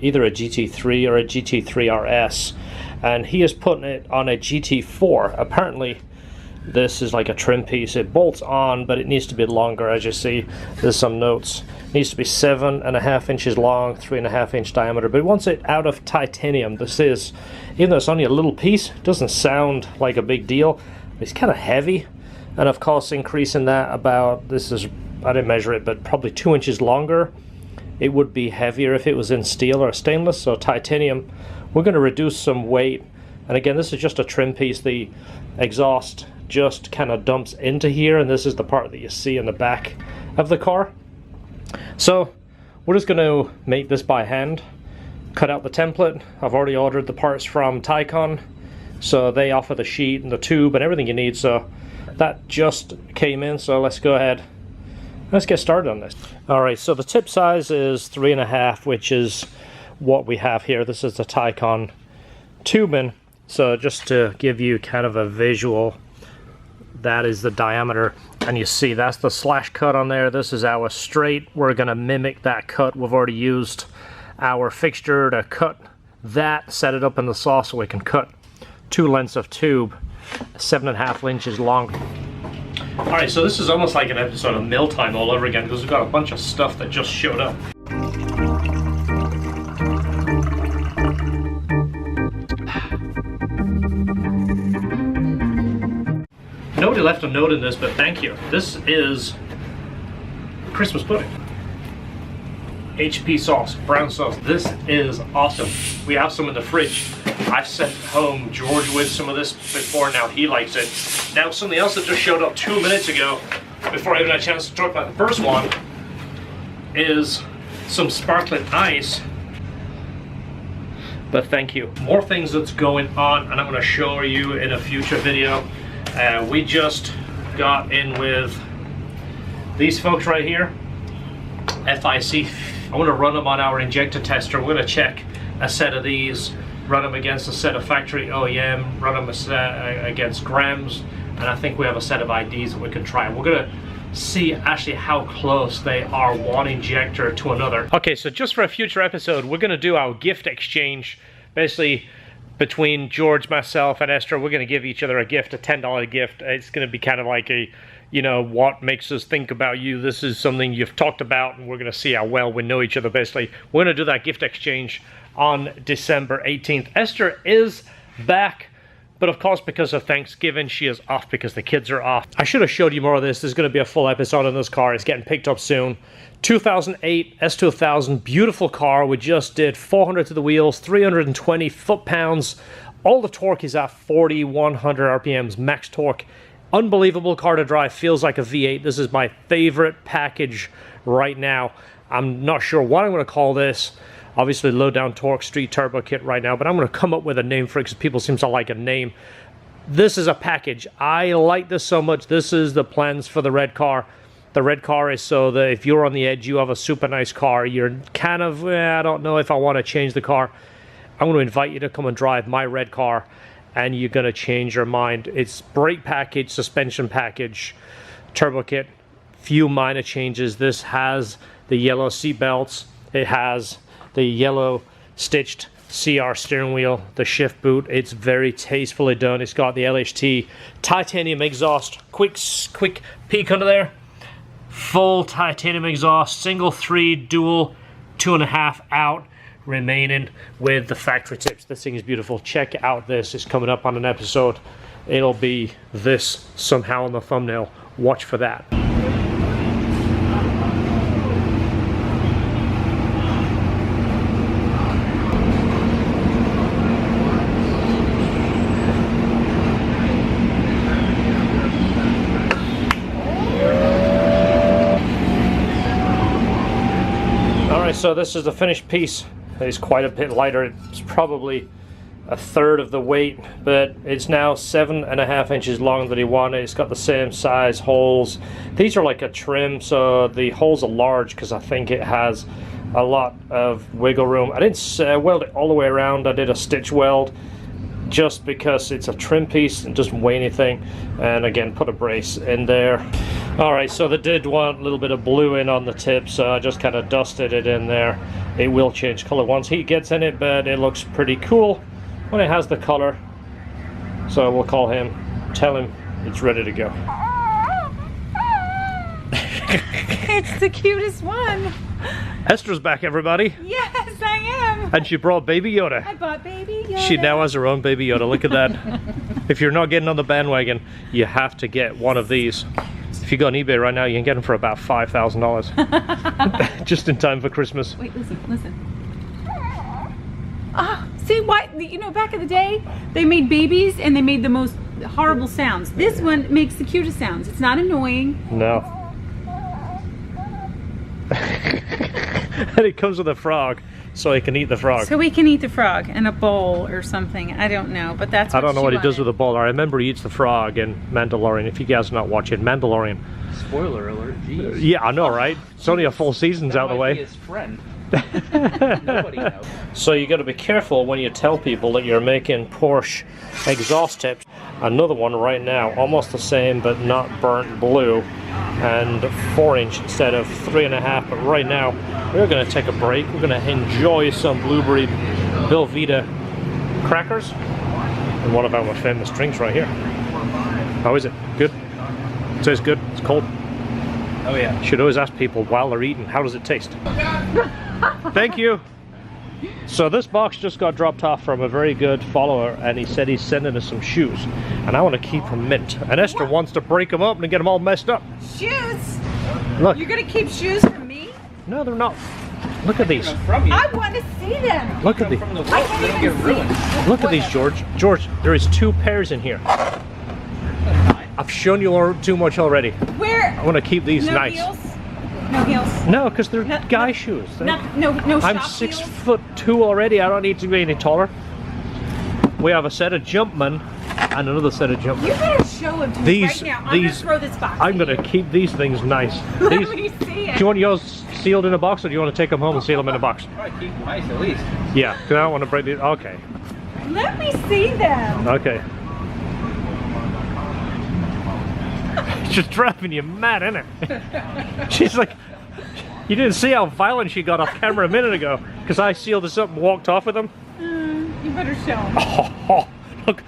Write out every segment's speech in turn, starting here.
either a GT3 or a GT3RS, and he is putting it on a GT4. Apparently this is like a trim piece. It bolts on, but it needs to be longer. As you see, there's some notes. It needs to be 7.5 inches long, 3.5 inch diameter, but he wants it out of titanium. This is, even though it's only a little piece, it doesn't sound like a big deal. It's kind of heavy, and of course increasing that about, this is, I didn't measure it, but probably 2 inches longer. It would be heavier if it was in steel or stainless. So titanium, we're going to reduce some weight. And again, this is just a trim piece. The exhaust just kind of dumps into here, and this is the part that you see in the back of the car. So we're just going to make this by hand, cut out the template. I've already ordered the parts from Taycan, so they offer the sheet and the tube and everything you need. So that just came in, so let's go ahead, let's get started on this. All right, so the tip size is 3.5, which is what we have here. This is the Taycan tubing. So just to give you kind of a visual, that is the diameter, and you see that's the slash cut on there. This is our straight. We're going to mimic that cut. We've already used our fixture to cut that, set it up in the saw so we can cut 2 lengths of tube, 7.5 inches long. Alright, so this is almost like an episode of Mill Time all over again, because we've got a bunch of stuff that just showed up. Nobody left a note in this, but thank you. This is Christmas pudding. HP sauce, brown sauce. This is awesome. We have some in the fridge. I've sent home George with some of this before, now he likes it. Now something else that just showed up 2 minutes ago, before I even had a chance to talk about the first one, is some sparkling ice. But thank you. More things that's going on, and I'm going to show you in a future video. We just got in with these folks right here, FIC. I want to run them on our injector tester. We're going to check a set of these, run them against a set of factory OEM, run them against grams, and I think we have a set of IDs that we can try. We're going to see actually how close they are, one injector to another. Okay, so just for a future episode, we're going to do our gift exchange. Basically, between George, myself, and Esther, we're going to give each other a gift, a $10 gift. It's going to be kind of like a, you know, what makes us think about you. This is something you've talked about, and we're going to see how well we know each other. Basically, we're going to do that gift exchange on December 18th. Esther is back, but of course, because of Thanksgiving, she is off because the kids are off. I should have showed you more of this. There's going to be a full episode on this car. It's getting picked up soon. 2008 S2000, beautiful car. We just did 400 to the wheels, 320 foot-pounds. All the torque is at 4,100 RPMs, max torque. Unbelievable car to drive, feels like a V8. This is my favorite package right now. I'm not sure what I'm going to call this. Obviously, low down torque, street turbo kit right now, but I'm going to come up with a name for it because people seem to like a name. This is a package. I like this so much. This is the plans for the red car. The red car is so that if you're on the edge, you have a super nice car, you're kind of, I don't know if I want to change the car. I'm going to invite you to come and drive my red car, and you're going to change your mind. It's brake package, suspension package, turbo kit, few minor changes. This has the yellow seat belts. It has the yellow stitched CR steering wheel, the shift boot. It's very tastefully done. It's got the LHT titanium exhaust. Quick peek under there. Full titanium exhaust, single 3, dual 2.5 out, remaining with the factory tips. This thing is beautiful. Check out this. It's coming up on an episode. It'll be this somehow on the thumbnail. Watch for that. So this is the finished piece. It's quite a bit lighter. It's probably a third of the weight, but it's now 7.5 inches long that he wanted. It's got the same size holes. These are like a trim, so the holes are large because I think it has a lot of wiggle room. I didn't weld it all the way around. I did a stitch weld just because it's a trim piece and doesn't weigh anything. And again, put a brace in there. All right, so they did want a little bit of blue in on the tip, so I just kind of dusted it in there. It will change color once heat gets in it, but it looks pretty cool when it has the color. So we'll call him, tell him it's ready to go. It's the cutest one. Esther's back, everybody. Yes, I am. And she brought Baby Yoda. I bought Baby Yoda. She now has her own Baby Yoda. Look at that. If you're not getting on the bandwagon, you have to get one of these. If you go on eBay right now, you can get them for about $5,000. Just in time for Christmas. Wait, listen. Ah, see what? You know, back in the day, they made babies and they made the most horrible sounds. This one makes the cutest sounds. It's not annoying. No. And it comes with a frog, so he can eat the frog. So we can eat the frog in a bowl or something. I don't know, but that's what I don't know what he wanted. does with the bowl. I remember he eats the frog in Mandalorian. If you guys are not watching Mandalorian. Spoiler alert, jeez. Yeah, I know, right? It's only a full season's That out of the might way. be his friend. Nobody knows. So you got to be careful when you tell people that you're making Porsche exhaust tips. Another one right now, almost the same but not burnt blue, and 4-inch instead of 3.5. But right now we're going to take a break. We're going to enjoy some blueberry Belvita crackers and one of our famous drinks right here. How is it? Good? It tastes good. It's cold. Oh yeah. Should always ask people while they're eating, how does it taste? Thank you. So this box just got dropped off from a very good follower, and he said he's sending us some shoes, and I want to keep them mint. And Esther wants to break them up and get them all messed up. Shoes? Look. You're gonna keep shoes from me? No, they're not. Look at these. From you. I want to see them. Look at these. From the I world, can't they don't even get ruined. see. Look at these, George. George, there is 2 pairs in here. I've shown you too much already. Where? I want to keep these No nice. heels? No heels. No, because they're No, guy no. shoes. No I'm shop 6'2" heels? already. I don't need to be any taller. We have a set of Jumpman and another set of Jumpman. You better show them to me These- right now. I'm these- gonna throw this box. I'm at going to you. keep these things nice. Let These, me see do it. you want yours sealed in a box, or do you want to take them home and seal them in a box? Probably keep them nice at least. Yeah, because I don't want to break these. Okay. Let me see them. Okay. It's just driving you mad, isn't it? She's like, you didn't see how violent she got off camera a minute ago because I sealed this up and walked off with them. You better show them. Oh, look.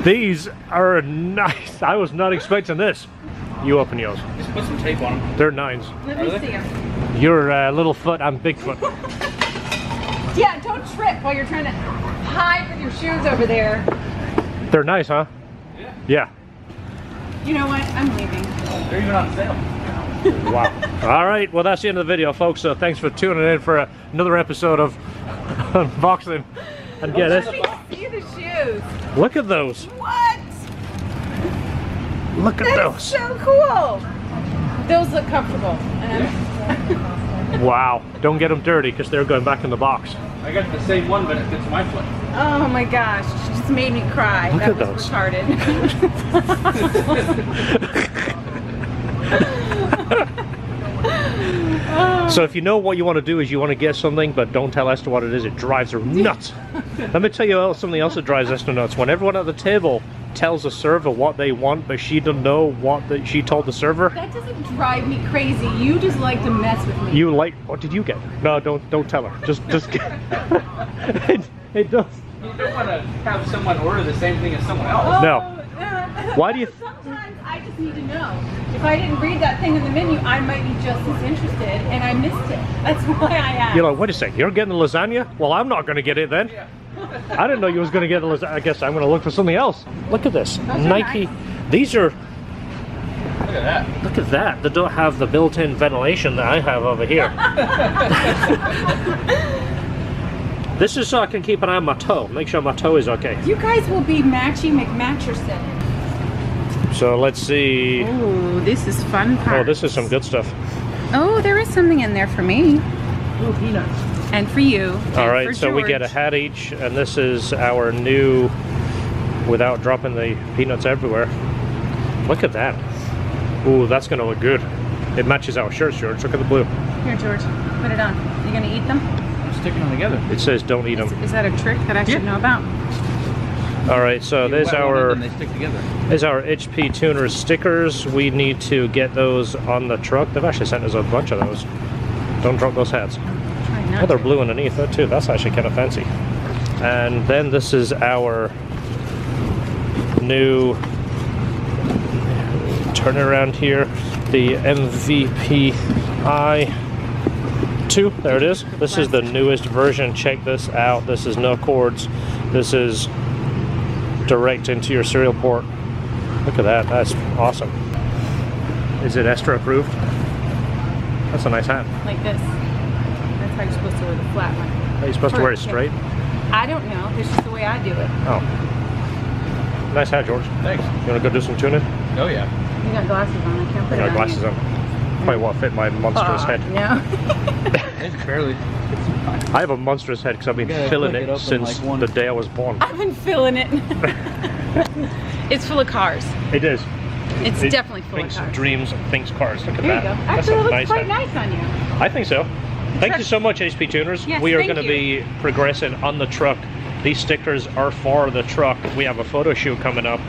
These are nice. I was not expecting this. You open yours. Just put some tape on them. They're 9s. Let me see them. You're Littlefoot, I'm Bigfoot. Yeah, don't trip while you're trying to hide with your shoes over there. They're nice, huh? Yeah. Yeah. You know what? I'm leaving. They're even on sale. Wow. All right. Well, that's the end of the video, folks. So thanks for tuning in for another episode of unboxing. And get Let it. me see the shoes. Look at those. What? Look at That's those. so cool. Those look comfortable. Wow. Don't get them dirty because they're going back in the box. I got the same one, but it fits my foot. Oh my gosh, she just made me cry. Look That at was those. retarded. So if you know what you want to do is you want to get something, but don't tell Esther what it is, it drives her nuts. Let me tell you something else that drives Esther nuts. When everyone at the table tells the server what they want, but she doesn't know what she told the server. That doesn't drive me crazy. You just like to mess with me. You like, what did you get? No, don't tell her. Just get. it does. You don't want to have someone order the same thing as someone else. No. Why do you? Sometimes I just need to know. If I didn't read that thing in the menu, I might be just as interested, and I missed it. That's why I asked. You're like, wait a second, you're getting the lasagna? Well, I'm not going to get it then. Yeah. I didn't know you was going to get the lasagna. I guess I'm going to look for something else. Look at this. Those are Nike. nice. These are, Look at that. look at that. They don't have the built-in ventilation that I have over here. This is so I can keep an eye on my toe. Make sure my toe is okay. You guys will be Matchy McMatcherson. So let's see. Oh, this is fun part. Oh, this is some good stuff. Oh, there is something in there for me. Oh, peanuts. And for you. All right, so we get a hat each, and this is our new, without dropping the peanuts everywhere. Look at that. Ooh, that's going to look good. It matches our shirts, George. Look at the blue. Here, George, put it on. You gonna eat them? I'm sticking them together. It says don't eat them. Is that a trick that I should know about? All right, so You there's wet one our and they stick together. HP Tuners stickers. We need to get those on the truck. They've actually sent us a bunch of those. Don't drop those hats. Try not Oh, they're to. blue underneath that too. That's actually kind of fancy. And then this is our new, turn it around here, the MVPI 2. There it is. This is the newest version. Check this out. This is no cords. This is direct into your serial port. Look at that. That's awesome. Is it Esther approved? That's a nice hat. Like this. That's how you're supposed to wear the flat one. Are you supposed to wear it straight? I don't know. This is the way I do it. Oh. Nice hat, George. Thanks. You want to go do some tuning? Oh yeah. You got glasses on. I can't put I it got on glasses you. on. Probably won't fit my monstrous head. No. It's barely. I have a monstrous head because I've been You gotta filling hook it it up in, since like, one- the day I was born. I've been filling it. It's full of cars. It is. It's It definitely full of thinks cars. dreams, thinks cars. Look at There you that. go. That's Actually, it a looks nice quite hat. nice on you. I think so. Thank you so much, HP Tuners. Yes, we are thank going to you. be progressing on the truck. These stickers are for the truck. We have a photo shoot coming up,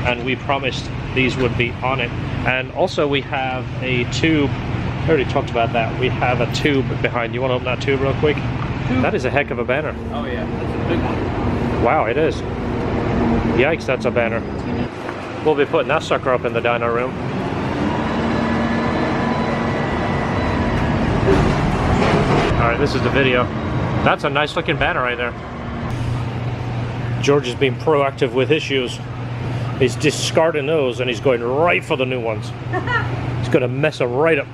and we promised these would be on it. And also we have a tube. I already talked about that. We have a tube behind. You want to open that tube real quick? That is a heck of a banner. Oh yeah, that's a big one. Wow, it is. Yikes, that's a banner. We'll be putting that sucker up in the dyno room. Alright, this is the video. That's a nice looking banner right there. George is being proactive with his shoes. He's discarding those and he's going right for the new ones. He's going to mess them right up.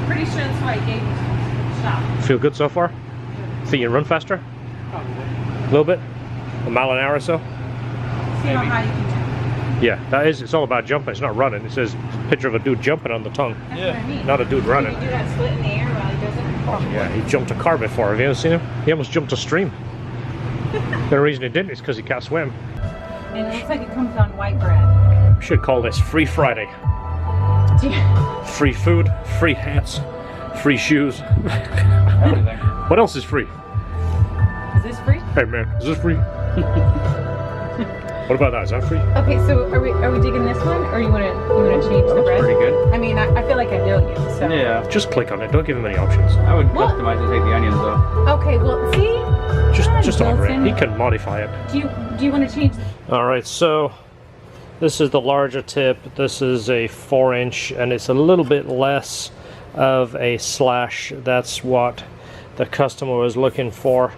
Pretty sure that's why I gave you some shop. Feel good so far? Think you can run faster? Probably. A little bit? A mile an hour or so? See how high you can jump. Yeah, that is, it's all about jumping. It's not running. It says picture of a dude jumping on the tongue. That's Yeah. what I mean. Not a dude running. Can you do that split in the air while he does it? Yeah, he jumped a car before. Have you ever seen him? He almost jumped a stream. The reason he didn't is because he can't swim. And it looks like it comes on white bread. We should call this Free Friday. Free food, free hats, free shoes. Everything. What else is free? Is this free? Hey man, is this free? What about that? Is that free? Okay, so are we digging this one, or you wanna change the That's bread? pretty good. I mean, I feel like I know you, so. Yeah. Just click on it. Don't give him any options. I would What? customize and take the onions though. Okay, well, see. Just order it. Wilson. He can modify it. Do you want to change? All right, so this is the larger tip. This is a 4-inch, and it's a little bit less of a slash. That's what the customer was looking for.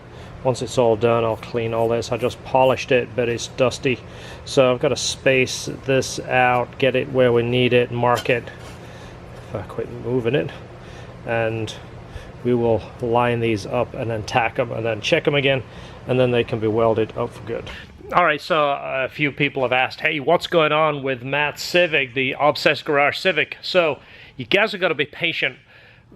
Once it's all done, I'll clean all this. I just polished it, but it's dusty. So I've got to space this out, get it where we need it, mark it. If I quit moving it, and we will line these up and then tack them and then check them again, and then they can be welded up for good. All right, so a few people have asked, hey, what's going on with Matt's Civic, the Obsessed Garage Civic? So you guys have got to be patient.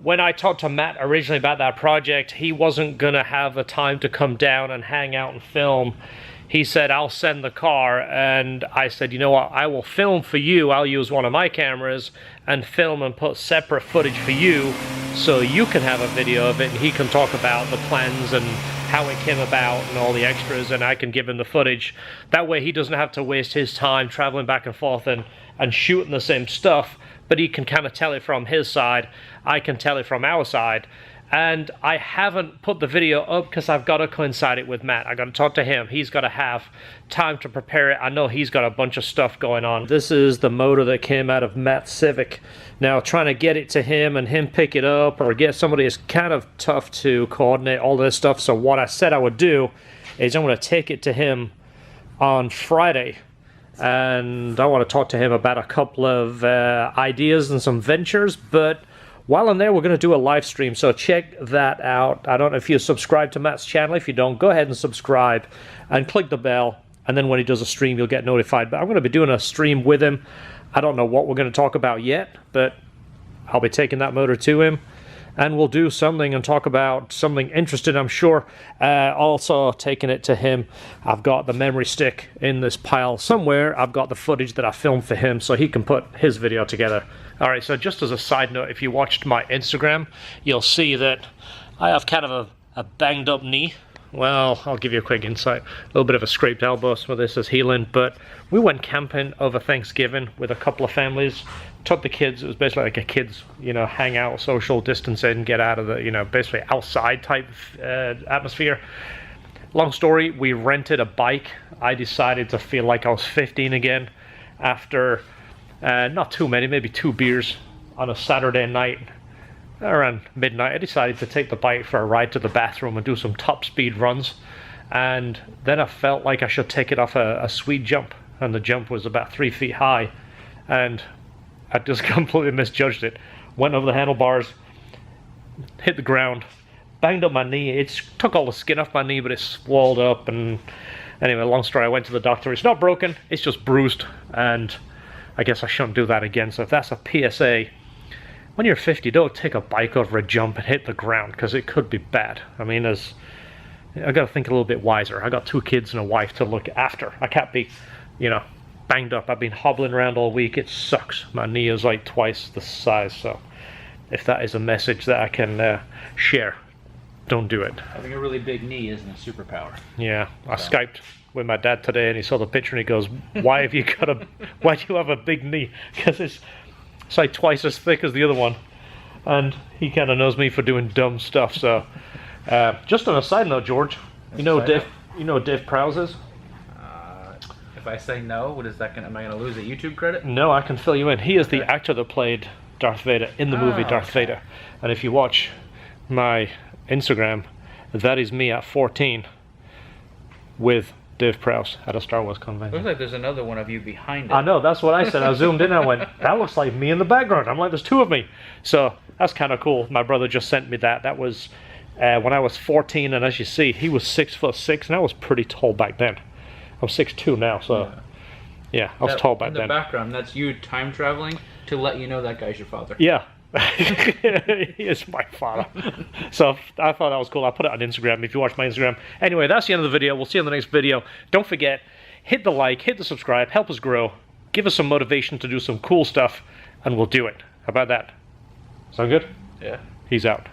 When I talked to Matt originally about that project, he wasn't gonna have the time to come down and hang out and film. He said, I'll send the car, and I said, you know what, I will film for you. I'll use one of my cameras and film and put separate footage for you so you can have a video of it, and he can talk about the plans and how it came about and all the extras, and I can give him the footage. That way he doesn't have to waste his time traveling back and forth and shooting the same stuff, but he can kind of tell it from his side. I can tell it from our side. And I haven't put the video up because I've got to coincide it with Matt. I got to talk to him. He's got to have time to prepare it. I know he's got a bunch of stuff going on. This is the motor that came out of Matt's Civic. Now, trying to get it to him and him pick it up or get somebody is kind of tough to coordinate all this stuff. So what I said I would do is I'm going to take it to him on Friday. And I want to talk to him about a couple of ideas and some ventures. But while I'm there, we're going to do a live stream, so check that out. I don't know if you subscribe to Matt's channel. If you don't, go ahead and subscribe and click the bell, and then when he does a stream, you'll get notified. But I'm going to be doing a stream with him. I don't know what we're going to talk about yet, but I'll be taking that motor to him, and we'll do something and talk about something interesting, I'm sure. Also taking it to him, I've got the memory stick in this pile somewhere. I've got the footage that I filmed for him so he can put his video together. All right, so just as a side note, if you watched my Instagram, you'll see that I have kind of a banged up knee. well, I'll give you a quick insight. A little bit of a scraped elbow, so this is healing, but we went camping over Thanksgiving with a couple of families. Took the kids. It was basically like a kids, hangout, social distancing, get out of the, basically outside type atmosphere. Long story, we rented a bike. I decided to feel like I was 15 again after not too many, maybe 2 beers on a Saturday night. Around midnight, I decided to take the bike for a ride to the bathroom and do some top speed runs. And then I felt like I should take it off a sweet jump. And the jump was about 3 feet high. And I just completely misjudged it. Went over the handlebars, hit the ground, banged up my knee. It took all the skin off my knee, but it swelled up. And anyway, long story, I went to the doctor. It's not broken, it's just bruised. And I guess I shouldn't do that again. So if that's a PSA, when you're 50, don't take a bike over a jump and hit the ground, because it could be bad. I mean, I got to think a little bit wiser. I got 2 kids and a wife to look after. I can't be, banged up. I've been hobbling around all week. It sucks. My knee is like twice the size. So if that is a message that I can share, don't do it. Having a really big knee isn't a superpower. Yeah, I Skyped with my dad today, and he saw the picture and he goes, why do you have a big knee? Because it's like twice as thick as the other one, and he kind of knows me for doing dumb stuff. So just on a side note, George, you know Dave Prowse is? If I say no, am I gonna lose a YouTube credit? No, I can fill you in. He is the actor that played Darth Vader in the movie Darth Vader. And if you watch my Instagram, that is me at 14 with Dave Prowse at a Star Wars convention. Looks like there's another one of you behind it. I know, that's what I said. I zoomed in and I went, that looks like me in the background. I'm like, there's 2 of me. So that's kind of cool. My brother just sent me that. That was when I was 14, and as you see, he was 6'6", and I was pretty tall back then. I'm 6'2" now, so yeah, I was tall back then. In the background, that's you time traveling to let you know that guy's your father. Yeah. He is my father. So I thought that was cool. I'll put it on Instagram if you watch my Instagram. Anyway, that's the end of the video. We'll see you in the next video. Don't forget, hit the like, hit the subscribe, help us grow, give us some motivation to do some cool stuff, and we'll do it. How about that? Sound good? Yeah. He's out.